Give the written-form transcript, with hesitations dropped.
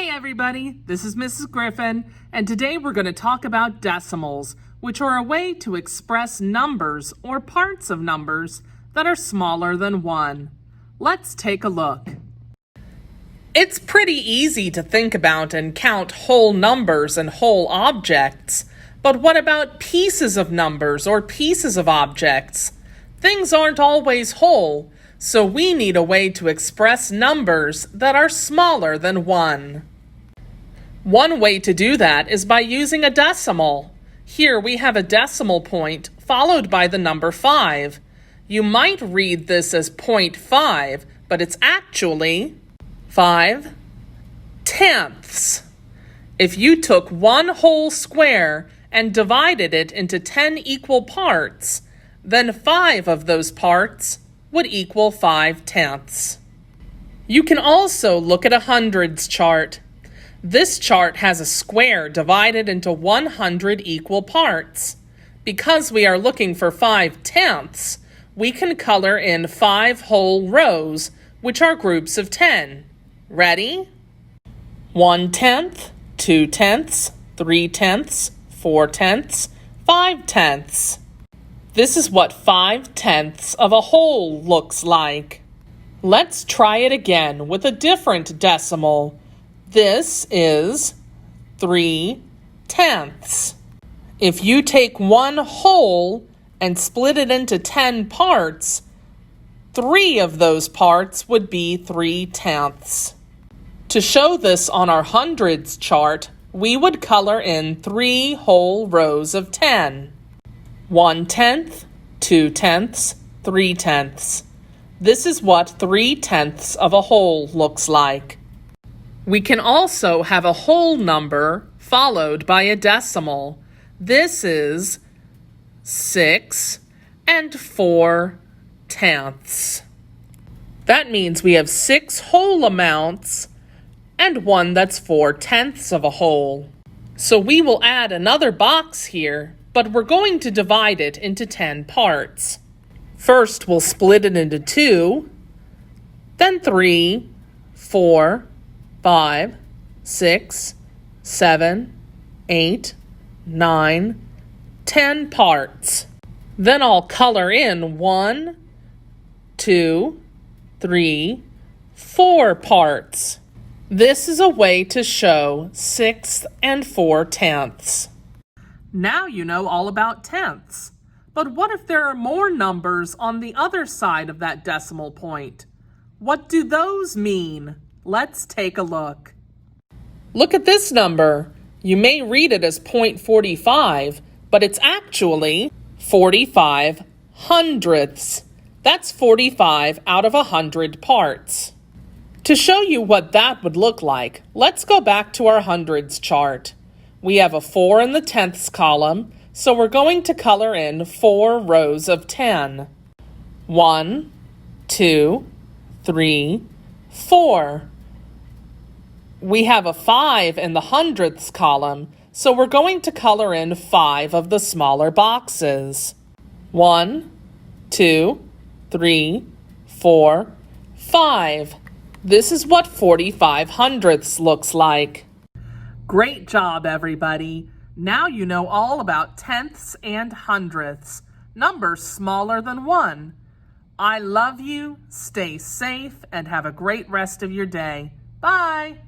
Hey everybody, this is Mrs. Griffin, and today we're going to talk about decimals, which are a way to express numbers or parts of numbers that are smaller than 1. Let's take a look. It's pretty easy to think about and count whole numbers and whole objects, but what about pieces of numbers or pieces of objects? Things aren't always whole, so we need a way to express numbers that are smaller than 1. One way to do that is by using a decimal. Here we have a decimal point followed by the number 5. You might read this as 0.5, but it's actually 5/10. If you took one whole square and divided it into 10 equal parts, then 5 of those parts would equal 5/10. You can also look at a hundreds chart. This chart has a square divided into 100 equal parts. Because we are looking for 5/10, we can color in 5 whole rows, which are groups of 10. Ready? 1/10, 2/10, 3/10, 4/10, 5/10. This is what 5/10 of a whole looks like. Let's try it again with a different decimal. This is 3/10. If you take one whole and split it into 10 parts, 3 of those parts would be 3/10. To show this on our hundreds chart, we would color in 3 whole rows of 10. 1/10, 2/10, 3/10. This is what 3/10 of a whole looks like. We can also have a whole number followed by a decimal. This is 6 4/10. That means we have 6 whole amounts and one that's 4/10 of a whole. So we will add another box here, but we're going to divide it into 10 parts. First, we'll split it into 2, then 3, 4, 5, 6, 7, 8, 9, 10 parts. Then I'll color in 1, 2, 3, 4 parts. This is a way to show 6 4/10. Now you know all about tenths. But what if there are more numbers on the other side of that decimal point? What do those mean? Let's take a look. Look at this number. You may read it as 0.45, but it's actually 45 hundredths. That's 45 out of 100 parts. To show you what that would look like, let's go back to our hundreds chart. We have a 4 in the tenths column, so we're going to color in 4 rows of 10. 1, 2, 3, 4. We have a 5 in the hundredths column, so we're going to color in 5 of the smaller boxes. 1, 2, 3, 4, 5. This is what 45 hundredths looks like. Great job, everybody. Now you know all about tenths and hundredths, numbers smaller than 1. I love you, stay safe, and have a great rest of your day. Bye.